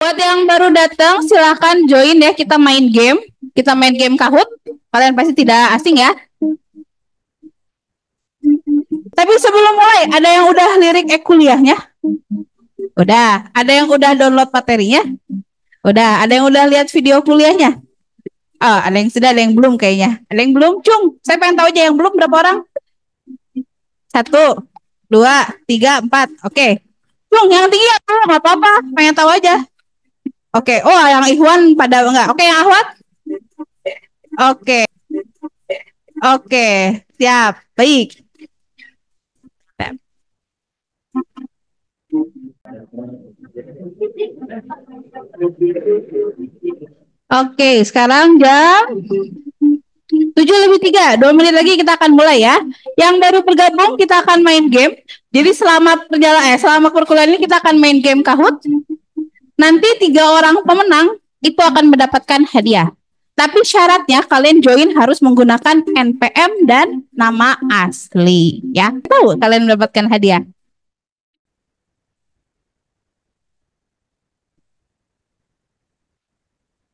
Buat yang baru datang, silahkan join ya. Kita main game. Kita main game Kahoot. Kalian pasti tidak asing ya. Tapi sebelum mulai, ada yang udah lirik kuliahnya? Udah. Ada yang udah download materinya? Udah. Ada yang udah lihat video kuliahnya? Oh, ada yang sudah, ada yang belum kayaknya. Ada yang belum? Cung, saya pengen tahu aja yang belum berapa orang? 1, 2, 3, 4. Oke. Cung, yang tinggi ya, nggak apa-apa. Pengen tahu aja. Oke. Oh, yang Ikhwan pada enggak. Oke, yang Ahwat? Oke. Oke. Siap. Baik. Oke, sekarang jam 7:03, 2 menit lagi kita akan mulai ya. Yang baru bergabung kita akan main game. Jadi selama perkuliahan ini kita akan main game Kahoot. Nanti 3 orang pemenang itu akan mendapatkan hadiah. Tapi syaratnya kalian join harus menggunakan NPM dan nama asli ya. Tahu kalian mendapatkan hadiah.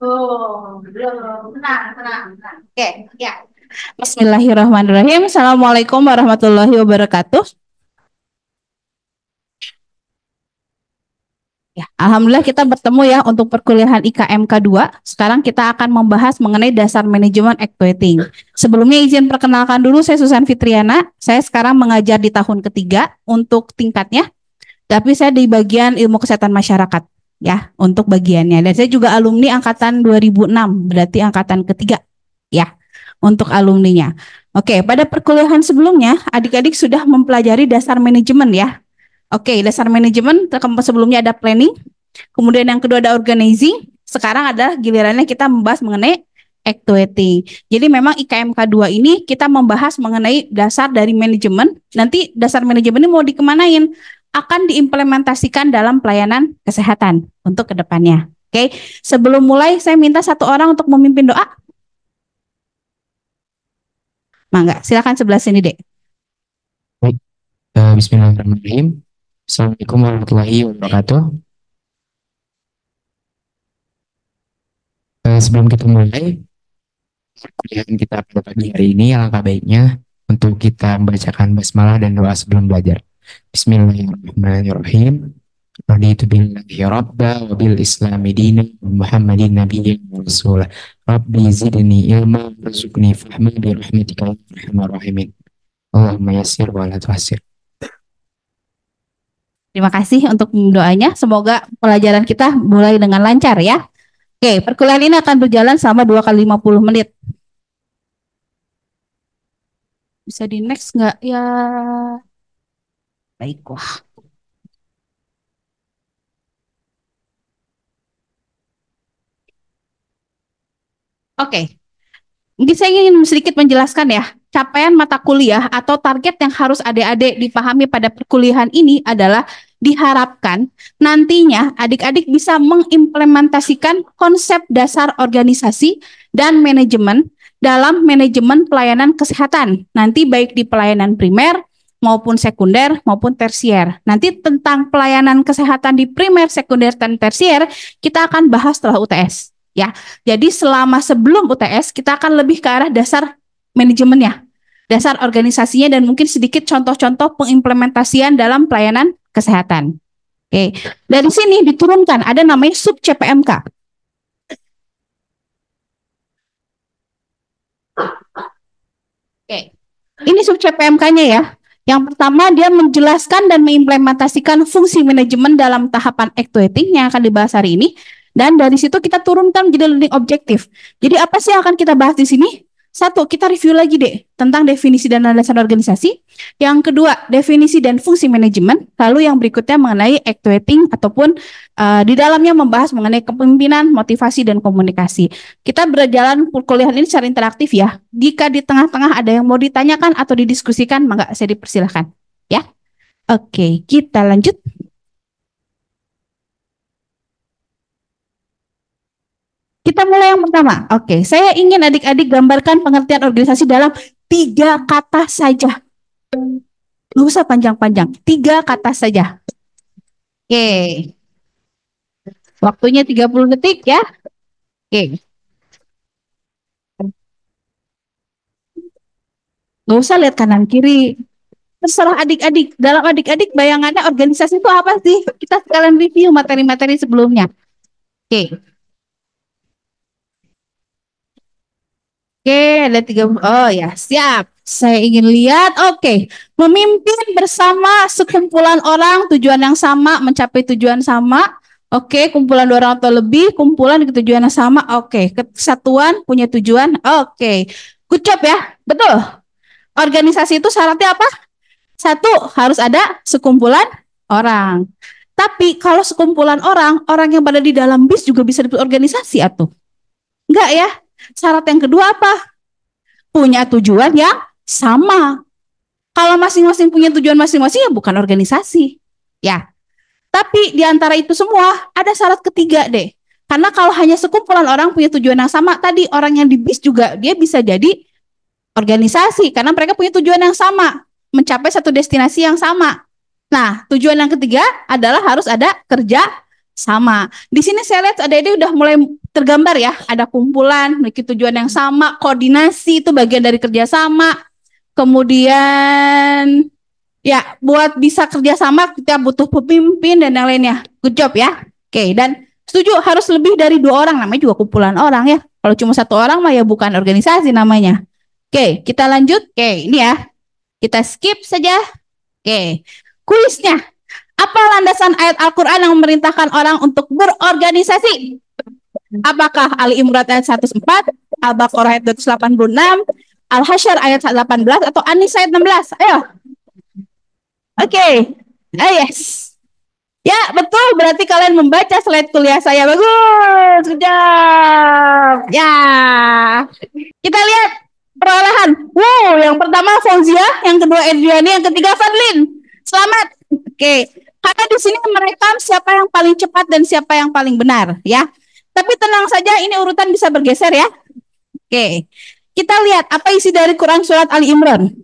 Oh, belum. Tenang. Oke, ya. Bismillahirrahmanirrahim. Assalamualaikum warahmatullahi wabarakatuh. Ya, alhamdulillah kita bertemu ya untuk perkuliahan IKMK 2. Sekarang kita akan membahas mengenai dasar manajemen actuating. Sebelumnya izin perkenalkan dulu, saya Susan Fitriana. Saya sekarang mengajar di tahun ketiga untuk tingkatnya. Tapi saya di bagian ilmu kesehatan masyarakat ya untuk bagiannya. Dan saya juga alumni angkatan 2006, berarti angkatan ketiga ya untuk alumninya. Oke, pada perkuliahan sebelumnya adik-adik sudah mempelajari dasar manajemen ya. Oke, dasar manajemen sebelumnya ada planning, kemudian yang kedua ada organizing, sekarang adalah gilirannya kita membahas mengenai actuating. Jadi memang IKMK 2 ini kita membahas mengenai dasar dari manajemen. Nanti dasar manajemen ini mau dikemanain? Akan diimplementasikan dalam pelayanan kesehatan untuk kedepannya. Oke, sebelum mulai saya minta 1 orang untuk memimpin doa. Mangga, silakan sebelah sini, Dek. Baik, Bismillahirrahmanirrahim. Assalamualaikum warahmatullahi wabarakatuh. Sebelum kita mulai perkuliahan kita pada pagi hari ini, alangkah baiknya untuk kita membacakan basmalah dan doa sebelum belajar. Bismillahirrahmanirrahim. Raditu billahi rabba wa bil islami dina wa muhammadin nabiyyan wa rasulah. Rabbi zidni ilma warzuqni fahma bi rahmatika ya arhamar rahimin. Allahumma yassir wa la tu'assir. Terima kasih untuk doanya. Semoga pelajaran kita mulai dengan lancar ya. Oke, perkuliahan ini akan berjalan selama 2 kali 50 menit. Bisa di next nggak ya? Baiklah. Oke. Mungkin saya ingin sedikit menjelaskan ya, capaian mata kuliah atau target yang harus adik-adik dipahami pada perkuliahan ini adalah diharapkan nantinya adik-adik bisa mengimplementasikan konsep dasar organisasi dan manajemen dalam manajemen pelayanan kesehatan. Nanti baik di pelayanan primer maupun sekunder maupun tersier. Nanti tentang pelayanan kesehatan di primer, sekunder, dan tersier kita akan bahas setelah UTS. Ya, jadi selama sebelum UTS kita akan lebih ke arah dasar manajemennya, dasar organisasinya, dan mungkin sedikit contoh-contoh pengimplementasian dalam pelayanan kesehatan. Oke, dari sini diturunkan ada namanya sub CPMK. Oke, ini sub CPMK-nya ya. Yang pertama dia menjelaskan dan mengimplementasikan fungsi manajemen dalam tahapan actuating yang akan dibahas hari ini. Dan dari situ kita turunkan menjadi learning objektif. Jadi apa sih yang akan kita bahas di sini? 1, kita review lagi deh tentang definisi dan landasan organisasi. Yang kedua, definisi dan fungsi manajemen. Lalu yang berikutnya mengenai actuating ataupun di dalamnya membahas mengenai kepemimpinan, motivasi, dan komunikasi. Kita berjalan perkuliahan ini secara interaktif ya. Jika di tengah-tengah ada yang mau ditanyakan atau didiskusikan, maka saya dipersilahkan. Ya, oke, kita lanjut. Kita mulai yang pertama. Oke, saya ingin adik-adik gambarkan pengertian organisasi dalam 3 kata saja. Nggak usah panjang-panjang, 3 kata saja. Oke. Waktunya 30 detik ya. Oke. Nggak usah lihat kanan kiri. Terserah adik-adik. Dalam adik-adik bayangannya organisasi itu apa sih? Kita sekalian review materi-materi sebelumnya. Oke. Oke, ada 30. Oh ya, siap. Saya ingin lihat. Oke. Memimpin bersama sekumpulan orang, tujuan yang sama, mencapai tujuan sama. Oke, kumpulan 2 orang atau lebih, kumpulan ke tujuan yang sama. Oke, kesatuan punya tujuan. Oke. Good job ya. Betul. Organisasi itu syaratnya apa? Satu, harus ada sekumpulan orang. Tapi kalau sekumpulan orang, orang yang pada di dalam bis juga bisa disebut organisasi atau enggak ya? Syarat yang kedua apa? Punya tujuan yang sama. Kalau masing-masing punya tujuan masing-masing ya bukan organisasi. Ya. Tapi di antara itu semua ada syarat ketiga deh. Karena kalau hanya sekumpulan orang punya tujuan yang sama, tadi orang yang di bis juga dia bisa jadi organisasi karena mereka punya tujuan yang sama, mencapai satu destinasi yang sama. Nah, tujuan yang ketiga adalah harus ada kerja sama. Di sini saya lihat adik-adik udah mulai tergambar ya, ada kumpulan, memiliki tujuan yang sama, koordinasi itu bagian dari kerja sama. Kemudian ya, buat bisa kerja sama kita butuh pemimpin dan yang lainnya. Good job ya. Oke, dan setuju harus lebih dari 2 orang, namanya juga kumpulan orang ya. Kalau cuma 1 orang mah ya bukan organisasi namanya. Oke, kita lanjut. Oke, ini ya. Kita skip saja. Oke, kuisnya. Apa landasan ayat Al-Quran yang memerintahkan orang untuk berorganisasi? Apakah Ali Imran ayat 104, Al-Baqarah ayat 286, Al-Hasyr ayat 18, atau An-Nisa ayat 16? Ayo. Oke. Yes. Ya, betul. Berarti kalian membaca slide kuliah saya. Bagus. Good job. Ya. Kita lihat perolehan. Wow, yang pertama Fauzia, yang kedua Edriani, yang ketiga Fadlin. Selamat. Oke. Karena di sini merekam siapa yang paling cepat dan siapa yang paling benar, ya. Tapi tenang saja, ini urutan bisa bergeser ya. Oke. Kita lihat apa isi dari Quran surat Ali Imran.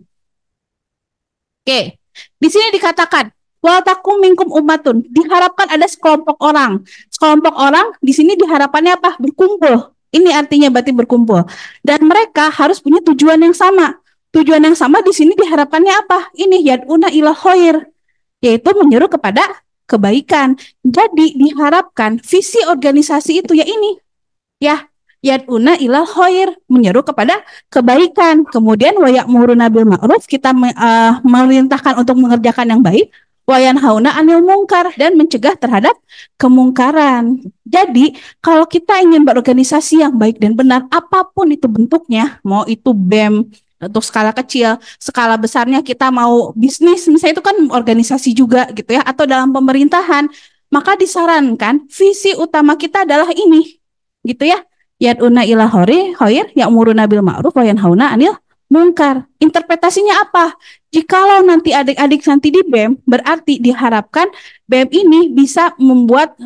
Oke. Di sini dikatakan wal takum minkum ummatun, diharapkan ada sekelompok orang. Sekelompok orang di sini diharapkannya apa? Berkumpul. Ini artinya berarti berkumpul. Dan mereka harus punya tujuan yang sama. Tujuan yang sama di sini diharapkannya apa? Ini yad'una ila khair, yaitu menyeru kepada kebaikan. Jadi diharapkan visi organisasi itu ya ini. Ya, yad'una ila khair, menyeru kepada kebaikan. Kemudian wa ya'muruna bil ma'ruf, kita memerintahkan untuk mengerjakan yang baik. Wa yanhauna 'anil munkar, dan mencegah terhadap kemungkaran. Jadi, kalau kita ingin berorganisasi yang baik dan benar, apapun itu bentuknya, mau itu BEM untuk skala kecil, skala besarnya kita mau bisnis, misalnya itu kan organisasi juga gitu ya, atau dalam pemerintahan, maka disarankan visi utama kita adalah ini, gitu ya. Yad'una ila khair, ya'muruna bil ma'ruf wa yanhauna 'anil munkar. Interpretasinya apa? Jikalau nanti adik-adik nanti di BEM, berarti diharapkan BEM ini bisa membuat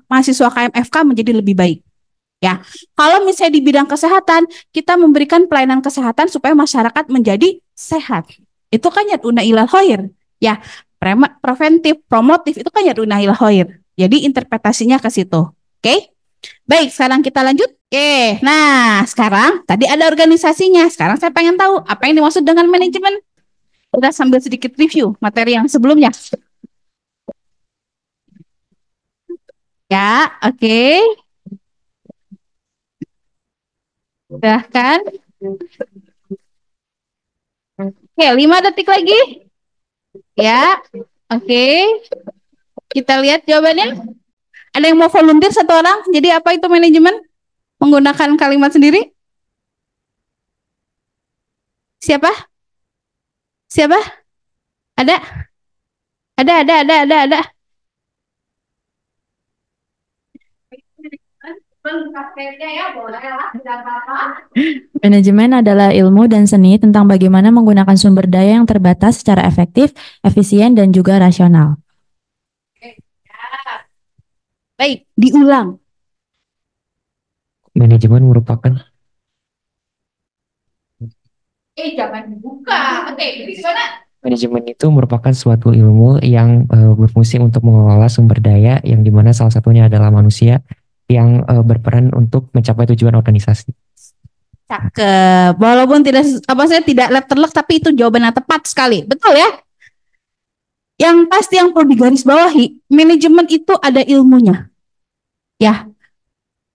mahasiswa KMFK menjadi lebih baik. Ya, kalau misalnya di bidang kesehatan, kita memberikan pelayanan kesehatan supaya masyarakat menjadi sehat. Itu kan yad'una ila khair. Ya, preventif, promotif itu kan yad'una ila khair. Jadi interpretasinya ke situ. Oke? Baik, sekarang kita lanjut. Oke, nah sekarang tadi ada organisasinya. Sekarang saya pengen tahu apa yang dimaksud dengan manajemen. Kita sambil sedikit review materi yang sebelumnya. Ya, oke. Silahkan. Oke, 5 detik lagi. Ya, oke. Kita lihat jawabannya. Ada yang mau volunteer 1 orang? Jadi apa itu manajemen? Menggunakan kalimat sendiri? Siapa? Siapa? Ada? Ada. Manajemen adalah ilmu dan seni tentang bagaimana menggunakan sumber daya yang terbatas secara efektif, efisien, dan juga rasional. Baik, diulang. Manajemen merupakan Jangan dibuka. Oke, jadi gimana? Manajemen itu merupakan suatu ilmu yang berfungsi untuk mengelola sumber daya yang dimana salah satunya adalah manusia yang berperan untuk mencapai tujuan organisasi. Cakep. Walaupun tidak apa saya tidak letterlek tapi itu jawaban yang tepat sekali. Betul ya? Yang pasti yang perlu digarisbawahi, manajemen itu ada ilmunya. Ya.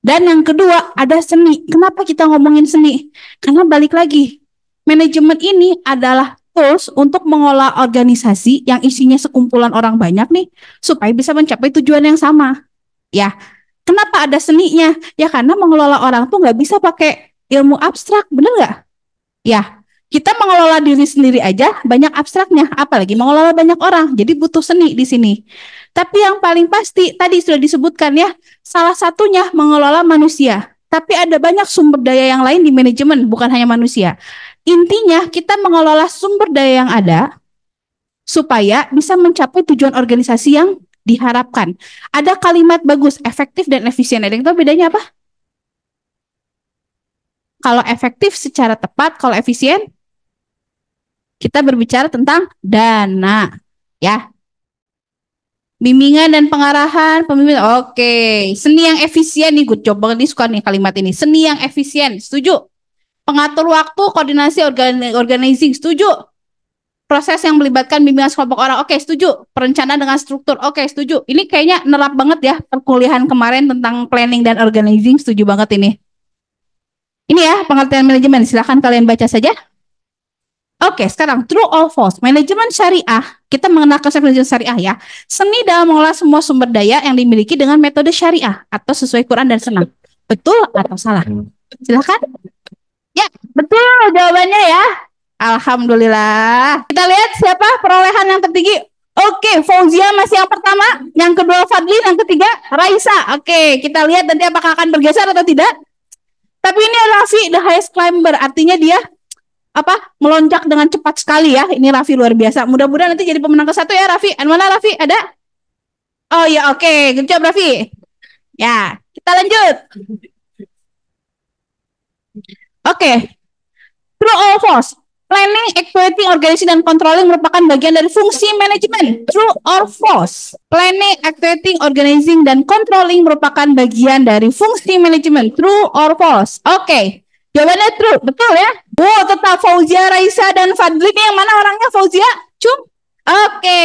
Dan yang kedua ada seni. Kenapa kita ngomongin seni? Karena balik lagi, manajemen ini adalah tools untuk mengolah organisasi yang isinya sekumpulan orang banyak nih supaya bisa mencapai tujuan yang sama. Ya, kenapa ada seninya? Ya karena mengelola orang tuh nggak bisa pakai ilmu abstrak, bener nggak? Ya, kita mengelola diri sendiri aja banyak abstraknya, apalagi mengelola banyak orang. Jadi butuh seni di sini. Tapi yang paling pasti tadi sudah disebutkan ya, salah satunya mengelola manusia. Tapi ada banyak sumber daya yang lain di manajemen, bukan hanya manusia. Intinya kita mengelola sumber daya yang ada supaya bisa mencapai tujuan organisasi yang diharapkan. Ada kalimat bagus, efektif dan efisien. Ada yang tahu bedanya apa? Kalau efektif secara tepat, kalau efisien kita berbicara tentang dana, ya. Bimbingan dan pengarahan, pemimpin. Oke, seni yang efisien nih, good job banget nih, suka nih kalimat ini. Seni yang efisien, setuju. Pengatur waktu, koordinasi, organizing, setuju. Proses yang melibatkan bimbingan sekelompok orang, oke, setuju. Perencanaan dengan struktur, oke, setuju. Ini kayaknya nerap banget ya perkuliahan kemarin tentang planning dan organizing, setuju banget ini. Ini ya pengertian manajemen, silahkan kalian baca saja. Oke, sekarang true or false. Manajemen syariah, kita mengenal konsep manajemen syariah ya. Seni dalam mengolah semua sumber daya yang dimiliki dengan metode syariah atau sesuai Quran dan Sunnah. Betul atau salah? Silahkan. Ya, betul jawabannya ya. Alhamdulillah. Kita lihat siapa perolehan yang tertinggi. Oke, Fauzia masih yang pertama, yang kedua Fadli, yang ketiga Raisa. Oke, kita lihat nanti apakah akan bergeser atau tidak. Tapi ini Raffi the highest climber, artinya dia melonjak dengan cepat sekali ya. Ini Raffi luar biasa. Mudah-mudahan nanti jadi pemenang ke-1 ya Raffi. Mana Raffi? Ada? Oh ya, oke. Good job Raffi. Ya, kita lanjut. Oke. True or false? Planning, activating, organizing, dan controlling merupakan bagian dari fungsi manajemen. True or false? Planning, activating, organizing, dan controlling merupakan bagian dari fungsi manajemen. True or false? Oke. Jawabannya true, betul ya? Oh, tetap Fauzia, Raisa, dan Fadli. Ini yang mana orangnya Fauzia? Oke.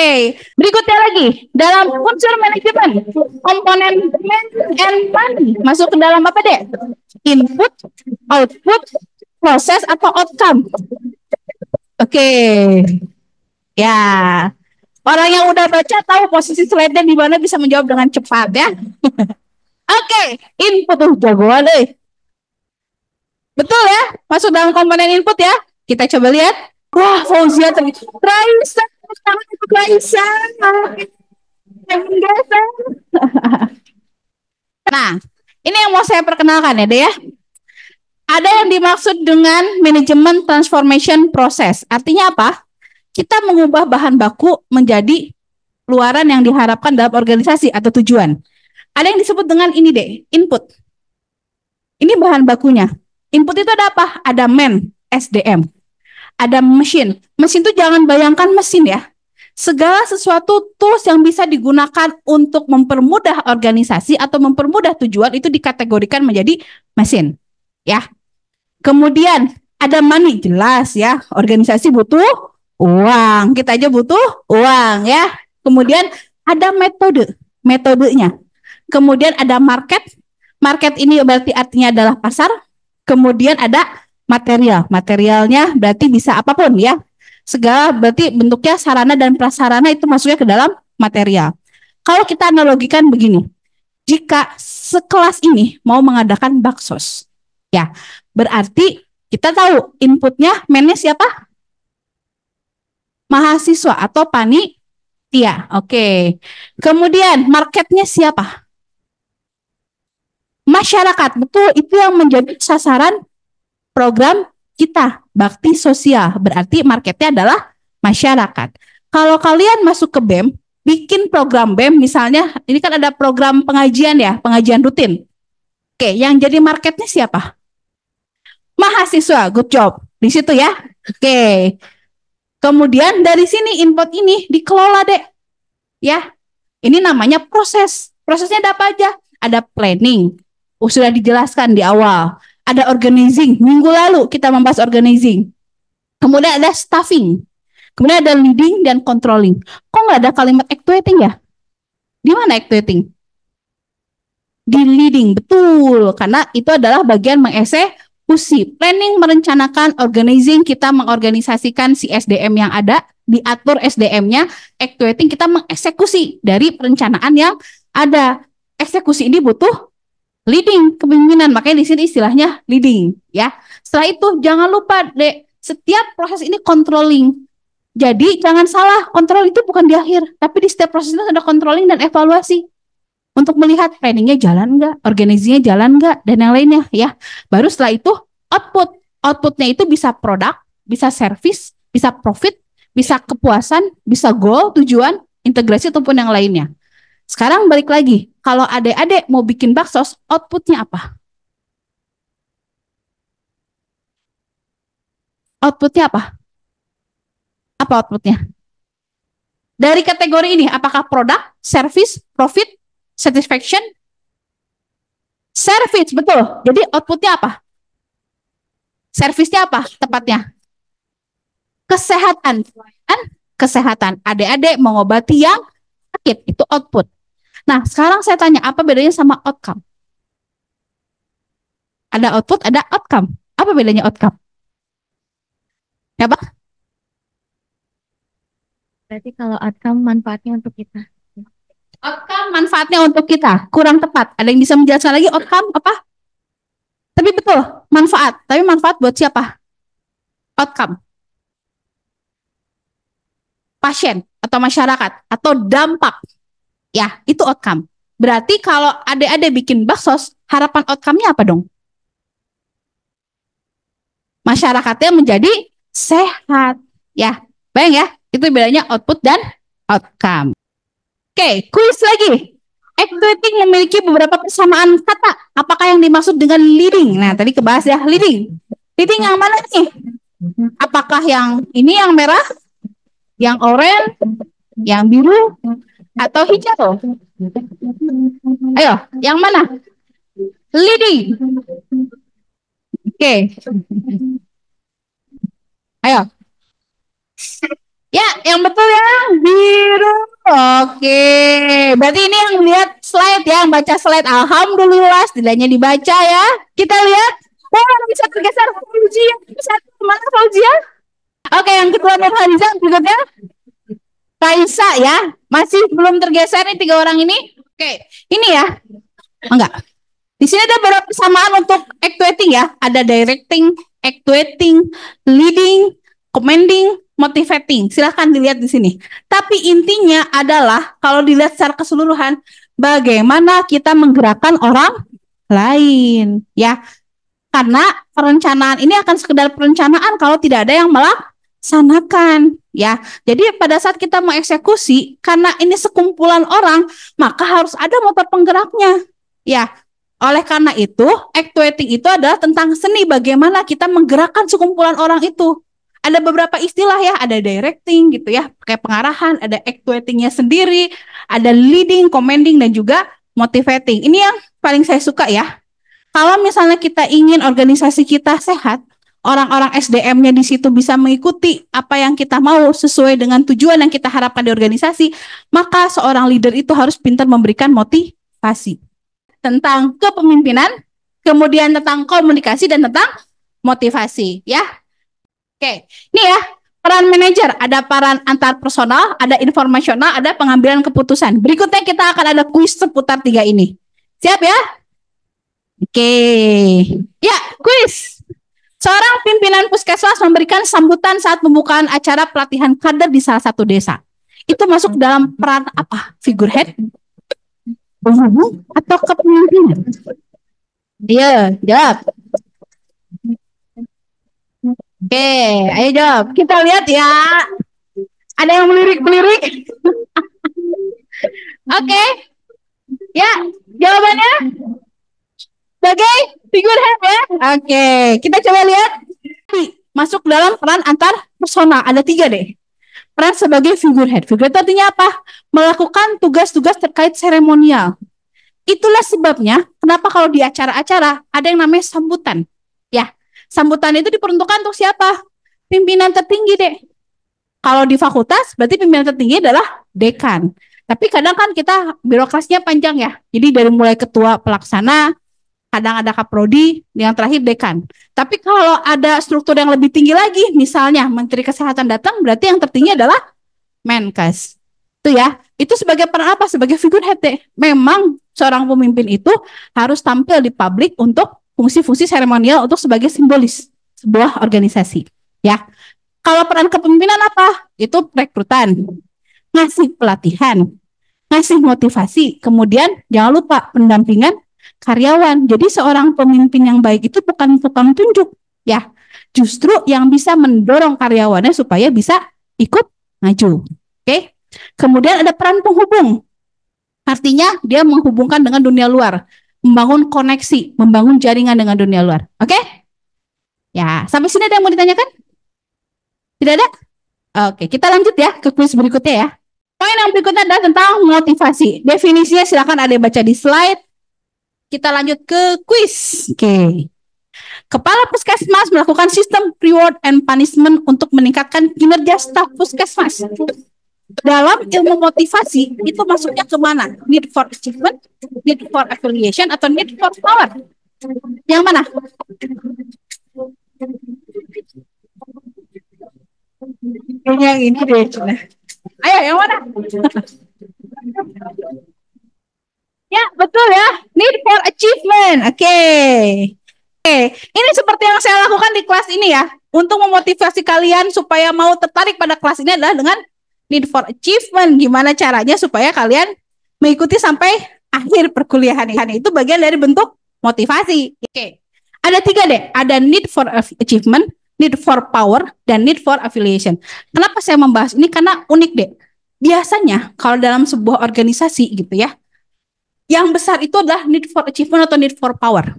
Berikutnya lagi. Dalam unsur manajemen, komponen demand and money masuk ke dalam apa deh? Input, output, proses, atau outcome? Oke. Ya. Orang yang udah baca tahu posisi slide-nya di mana, bisa menjawab dengan cepat ya. Oke. Input tuh jagoan deh. Betul ya? Masuk dalam komponen input ya. Kita coba lihat. Wah, Fauzia Raisa. Raisa. Nah, ini yang mau saya perkenalkan ya, deh ya. Ada yang dimaksud dengan manajemen transformation process. Artinya apa? Kita mengubah bahan baku menjadi luaran yang diharapkan dalam organisasi atau tujuan. Ada yang disebut dengan ini deh, input. Ini bahan bakunya. Input itu ada apa? Ada man, SDM. Ada mesin. Mesin itu jangan bayangkan mesin ya. Segala sesuatu tools yang bisa digunakan untuk mempermudah organisasi atau mempermudah tujuan itu dikategorikan menjadi mesin. Ya. Kemudian ada money, jelas ya. Organisasi butuh uang. Kita aja butuh uang ya. Kemudian ada metode, metodenya. Kemudian ada market. Market ini berarti artinya adalah pasar. Kemudian ada material. Materialnya berarti bisa apapun ya. Segala berarti bentuknya sarana dan prasarana itu masuknya ke dalam material. Kalau kita analogikan begini. Jika sekelas ini mau mengadakan baksos. Ya, berarti kita tahu inputnya man-nya siapa? Mahasiswa atau panitia. Oke. Kemudian marketnya siapa? Masyarakat. Betul, itu yang menjadi sasaran program kita, bakti sosial. Berarti marketnya adalah masyarakat. Kalau kalian masuk ke BEM, bikin program BEM misalnya, ini kan ada program pengajian ya, pengajian rutin. Oke, yang jadi marketnya siapa? Mahasiswa, good job. Di situ ya. Oke. Kemudian dari sini input ini dikelola deh. Ya, ini namanya proses. Prosesnya ada apa aja? Ada planning, sudah dijelaskan di awal. Ada organizing, minggu lalu kita membahas organizing. Kemudian ada staffing. Kemudian ada leading dan controlling. Kok nggak ada kalimat actuating ya? Di mana actuating? Di leading, betul. Karena itu adalah bagian mengeksekusi. Planning, merencanakan, organizing, kita mengorganisasikan si SDM yang ada, diatur SDM-nya, actuating, kita mengeksekusi dari perencanaan yang ada. Eksekusi ini butuh leading, kepemimpinan. Makanya di sini istilahnya leading, ya. Setelah itu jangan lupa deh, setiap proses ini controlling. Jadi jangan salah, kontrol itu bukan di akhir, tapi di setiap proses itu ada controlling dan evaluasi untuk melihat planningnya jalan nggak, organizingnya jalan nggak, dan yang lainnya, ya. Baru setelah itu output. Outputnya itu bisa produk, bisa service, bisa profit, bisa kepuasan, bisa goal, tujuan, integrasi ataupun yang lainnya. Sekarang balik lagi, kalau adik-adik mau bikin baksos, outputnya apa? Outputnya apa? Apa outputnya? Dari kategori ini, apakah produk, service, profit, satisfaction? Service, betul. Jadi outputnya apa? Servisnya apa tepatnya? Kesehatan. Kan? Kesehatan. Adik-adik mengobati yang sakit, itu output. Nah, sekarang saya tanya, apa bedanya sama outcome? Ada output, ada outcome. Apa bedanya outcome? Ya, Pak? Berarti kalau outcome manfaatnya untuk kita. Outcome manfaatnya untuk kita. Kurang tepat. Ada yang bisa menjelaskan lagi outcome apa? Tapi betul, manfaat. Tapi manfaat buat siapa? Outcome. Pasien atau masyarakat atau dampak. Ya, itu outcome. Berarti kalau adik-adik bikin baksos, harapan outcome-nya apa dong? Masyarakatnya menjadi sehat. Ya, bayang ya, itu bedanya output dan outcome. Oke, kuis lagi. Actuating memiliki beberapa persamaan kata. Apakah yang dimaksud dengan leading? Nah, tadi kebahas ya, leading. Leading yang mana nih? Apakah yang ini yang merah, yang oranye, yang biru, atau hijau? Ayo, yang mana? Leading. Oke. Ayo. Ya, yang betul yang biru. Oke. Berarti ini yang lihat slide ya, yang baca slide. Alhamdulillah, setidaknya dibaca ya. Kita lihat. Oh, bisa tergeser Fauzia. Bisa kemana Fauzia? Oke, yang kedua Nurhaliza, berikutnya. Kaisa ya. Masih belum tergeser nih 3 orang ini. Oke, ini ya. Enggak. Di sini ada beberapa persamaan untuk actuating ya. Ada directing, actuating, leading, commanding, motivating. Silahkan dilihat di sini. Tapi intinya adalah kalau dilihat secara keseluruhan, bagaimana kita menggerakkan orang lain, ya. Karena perencanaan ini akan sekedar perencanaan kalau tidak ada yang melaksanakan, ya. Jadi pada saat kita mau eksekusi, karena ini sekumpulan orang, maka harus ada motor penggeraknya, ya. Oleh karena itu, actuating itu adalah tentang seni bagaimana kita menggerakkan sekumpulan orang itu. Ada beberapa istilah ya, ada directing gitu ya, pakai pengarahan, ada actuatingnya sendiri, ada leading, commanding, dan juga motivating. Ini yang paling saya suka ya. Kalau misalnya kita ingin organisasi kita sehat, orang-orang SDM-nya di situ bisa mengikuti apa yang kita mau sesuai dengan tujuan yang kita harapkan di organisasi, maka seorang leader itu harus pintar memberikan motivasi tentang kepemimpinan, kemudian tentang komunikasi dan tentang motivasi, ya. Oke, ini ya peran manajer, ada peran antar personal, ada informasional, ada pengambilan keputusan. Berikutnya kita akan ada kuis seputar 3 ini. Siap ya? Oke, ya kuis. Seorang pimpinan puskesmas memberikan sambutan saat pembukaan acara pelatihan kader di salah satu desa. Itu masuk dalam peran apa? Figurehead? Atau kepemimpinan? Iya, jawab. Oke, ayo jawab. Kita lihat ya. Ada yang melirik-melirik? Oke. Ya, jawabannya sebagai figurehead ya. Oke, kita coba lihat. masuk dalam peran antar personal. Ada 3 deh. Peran sebagai figurehead. Figurehead artinya apa? Melakukan tugas-tugas terkait seremonial. Itulah sebabnya kenapa kalau di acara-acara ada yang namanya sambutan. Ya, sambutan itu diperuntukkan untuk siapa? Pimpinan tertinggi deh. Kalau di fakultas berarti pimpinan tertinggi adalah dekan. Tapi kadang kan kita birokrasinya panjang ya. Jadi dari mulai ketua pelaksana, kadang ada kaprodi, yang terakhir dekan. Tapi kalau ada struktur yang lebih tinggi lagi, misalnya Menteri Kesehatan datang, berarti yang tertinggi adalah Menkes. Itu ya. Itu sebagai peran apa? Sebagai figurehead deh. Memang seorang pemimpin itu harus tampil di publik untuk fungsi-fungsi seremonial untuk sebagai simbolis sebuah organisasi. Ya. Kalau peran kepemimpinan apa? Itu rekrutan, ngasih pelatihan, ngasih motivasi, kemudian jangan lupa pendampingan karyawan. Jadi seorang pemimpin yang baik itu bukan tukang tunjuk, ya. Justru yang bisa mendorong karyawannya supaya bisa ikut maju. Oke. Kemudian ada peran penghubung. Artinya dia menghubungkan dengan dunia luar, membangun koneksi, membangun jaringan dengan dunia luar. Oke? Ya, sampai sini ada yang mau ditanyakan? Tidak ada? Oke, kita lanjut ya ke kuis berikutnya ya. Poin yang berikutnya adalah tentang motivasi. Definisinya silakan ada yang baca di slide. Kita lanjut ke kuis. Oke. Kepala Puskesmas melakukan sistem reward and punishment untuk meningkatkan kinerja staf Puskesmas. Dalam ilmu motivasi, itu masuknya ke mana? Need for achievement, need for affiliation, atau need for power? Yang mana? Yang ini deh. Ayo, yang mana? Ya, betul ya. Need for achievement. Oke. Ini seperti yang saya lakukan di kelas ini ya. Untuk memotivasi kalian supaya mau tertarik pada kelas ini adalah dengan need for achievement. Gimana caranya supaya kalian mengikuti sampai akhir perkuliahan ini. Itu bagian dari bentuk motivasi. Oke. Ada 3 deh. Ada need for achievement, need for power, dan need for affiliation. Kenapa saya membahas ini? Karena unik deh. Biasanya kalau dalam sebuah organisasi gitu ya, yang besar itu adalah need for achievement atau need for power.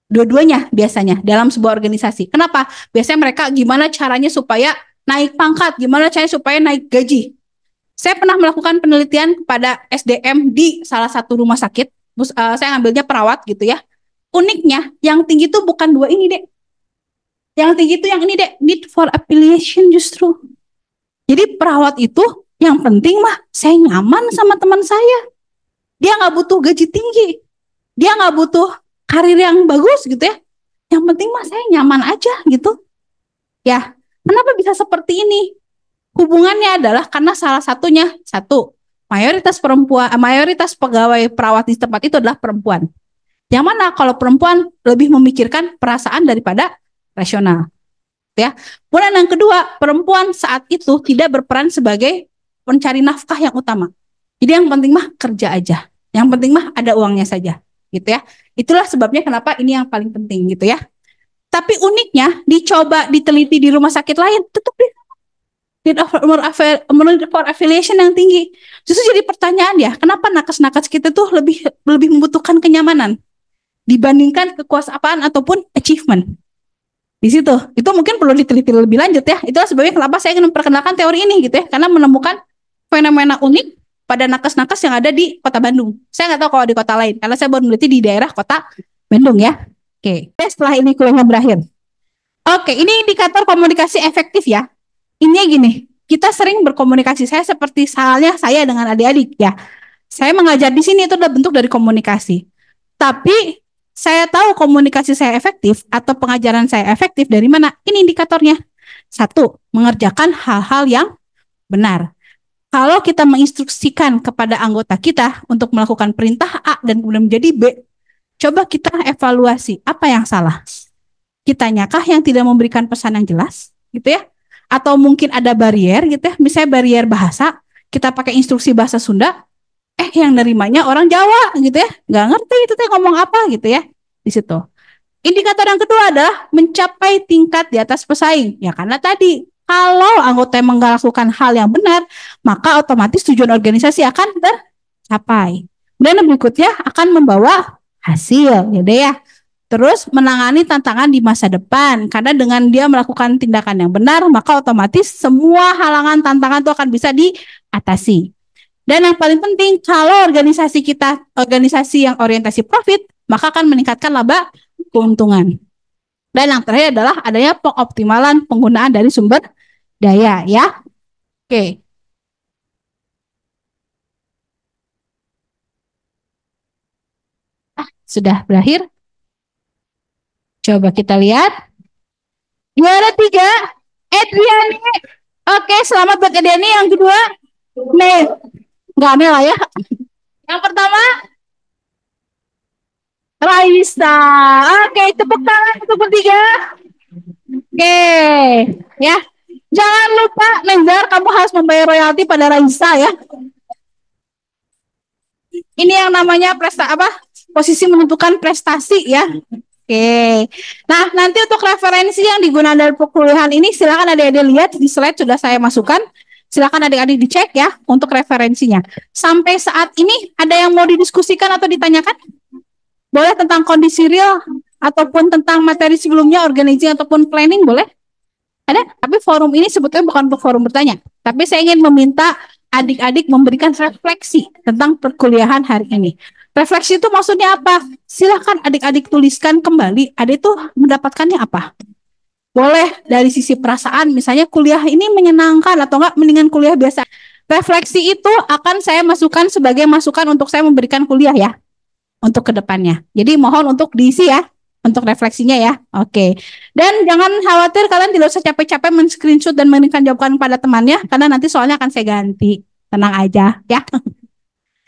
Dua-duanya biasanya dalam sebuah organisasi. Kenapa? Biasanya mereka gimana caranya supaya naik pangkat, gimana caranya supaya naik gaji. Saya pernah melakukan penelitian kepada SDM di salah satu rumah sakit. Saya ngambilnya perawat gitu ya. Uniknya, yang tinggi itu bukan 2 ini deh. Yang tinggi itu yang ini deh, need for affiliation justru. Jadi perawat itu yang penting mah saya nyaman sama teman saya. Dia nggak butuh gaji tinggi. Dia nggak butuh karir yang bagus gitu ya. Yang penting mah saya nyaman aja gitu. Ya, kenapa bisa seperti ini? Hubungannya adalah karena salah satunya, mayoritas pegawai perawat di tempat itu adalah perempuan. Yang mana kalau perempuan lebih memikirkan perasaan daripada rasional. Ya. Kemudian yang kedua, perempuan saat itu tidak berperan sebagai pencari nafkah yang utama. Jadi yang penting mah kerja aja. Yang penting mah ada uangnya saja, gitu ya. Itulah sebabnya kenapa ini yang paling penting gitu ya. Tapi uniknya dicoba diteliti di rumah sakit lain, tetap need for affiliation yang tinggi. Justru jadi pertanyaan ya, kenapa nakes-nakes kita tuh lebih membutuhkan kenyamanan dibandingkan kekuasaan ataupun achievement. Di situ, itu mungkin perlu diteliti lebih lanjut ya. Itulah sebabnya kenapa saya ingin memperkenalkan teori ini gitu ya, karena menemukan fenomena unik pada nakes-nakes yang ada di kota Bandung. Saya nggak tahu kalau di kota lain, karena saya baru meneliti di daerah kota Bandung ya. Oke, setelah ini kuliahnya berakhir. Oke, ini indikator komunikasi efektif ya. Ini gini, kita sering berkomunikasi. Saya seperti halnya saya dengan adik-adik ya. Saya mengajar di sini itu adalah bentuk dari komunikasi. Tapi saya tahu komunikasi saya efektif atau pengajaran saya efektif dari mana? Ini indikatornya. 1, mengerjakan hal-hal yang benar. Kalau kita menginstruksikan kepada anggota kita untuk melakukan perintah A dan kemudian menjadi B, coba kita evaluasi apa yang salah. Kitanyakah yang tidak memberikan pesan yang jelas, gitu ya? Atau mungkin ada barier gitu ya, misalnya barier bahasa, kita pakai instruksi bahasa Sunda, yang nerimanya orang Jawa gitu ya, nggak ngerti itu teh ngomong apa gitu ya. Di situ. Indikator yang kedua adalah mencapai tingkat di atas pesaing. Ya karena tadi kalau anggota yang melakukan hal yang benar, maka otomatis tujuan organisasi akan tercapai. Dan berikutnya akan membawa hasil, gitu ya. Terus menangani tantangan di masa depan, karena dengan dia melakukan tindakan yang benar, maka otomatis semua halangan tantangan itu akan bisa diatasi. Dan yang paling penting, kalau organisasi kita organisasi yang orientasi profit, maka akan meningkatkan laba keuntungan. Dan yang terakhir adalah adanya pengoptimalan penggunaan dari sumber daya, ya. Oke. Sudah berakhir. Coba kita lihat. Juara 3, Edriani. Oke, selamat buat Edriani. Yang kedua, nih, nggak aneh lah ya. Yang pertama, Raisa. Oke, tepuk tangan untuk bertiga. Oke, ya. Jangan lupa, Nenggar, kamu harus membayar royalti pada Raisa ya. Ini yang namanya posisi menentukan prestasi ya. Oke. Nah, nanti untuk referensi yang digunakan dari perkuliahan ini silakan adik-adik lihat di slide sudah saya masukkan. Silakan adik-adik dicek ya untuk referensinya. Sampai saat ini ada yang mau didiskusikan atau ditanyakan? Boleh tentang kondisi real ataupun tentang materi sebelumnya, organizing ataupun planning, boleh? Ada? Tapi forum ini sebetulnya bukan untuk forum bertanya. Tapi saya ingin meminta adik-adik memberikan refleksi tentang perkuliahan hari ini. Refleksi itu maksudnya apa? Silahkan adik-adik tuliskan kembali, adik itu mendapatkannya apa? Boleh dari sisi perasaan, misalnya kuliah ini menyenangkan atau enggak, mendingan kuliah biasa. Refleksi itu akan saya masukkan sebagai masukan untuk saya memberikan kuliah ya, untuk kedepannya. Jadi mohon untuk diisi ya, untuk refleksinya ya. Oke. Dan jangan khawatir, kalian tidak usah capek-capek men-screenshot dan mengirimkan jawaban pada temannya, karena nanti soalnya akan saya ganti. Tenang aja ya.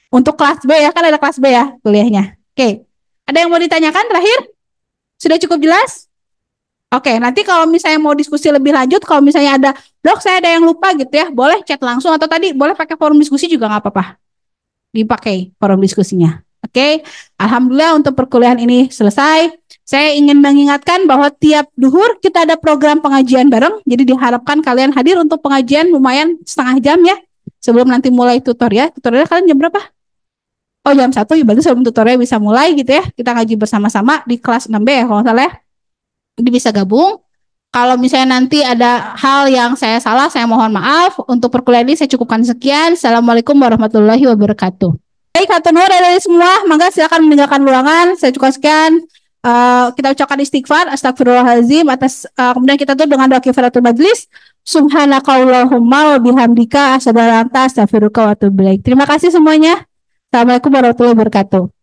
Untuk kelas B ya, kan ada kelas B ya kuliahnya. Oke. Ada yang mau ditanyakan terakhir? Sudah cukup jelas? Oke, nanti kalau misalnya mau diskusi lebih lanjut, kalau misalnya ada, dok saya ada yang lupa gitu ya, boleh chat langsung atau tadi boleh pakai forum diskusi juga nggak apa-apa. Dipakai forum diskusinya. Oke, alhamdulillah untuk perkuliahan ini selesai. Saya ingin mengingatkan bahwa tiap duhur kita ada program pengajian bareng, jadi diharapkan kalian hadir untuk pengajian lumayan setengah jam ya, sebelum nanti mulai tutorial. Tutorial kalian jam berapa? Oh, jam 1, ya berarti sebelum tutorial bisa mulai gitu ya. Kita ngaji bersama-sama di kelas 6B ya kalau nggak salah ya. Jadi bisa gabung. Kalau misalnya nanti ada hal yang saya salah, saya mohon maaf. Untuk perkuliahan ini saya cukupkan sekian. Assalamualaikum warahmatullahi wabarakatuh. Baik, hatur nuhun dari semua. Maka silakan meninggalkan ruangan. Saya cukupkan sekian. Kita ucapkan istighfar, astagfirullahaladzim atas kemudian kita tuh dengan doa kifaratul majlis. Subhanakallahumma wa bihamdika asyhadu an la ilaha illa anta astaghfiruka wa atubu ilaik. Terima kasih semuanya. Assalamualaikum warahmatullahi wabarakatuh.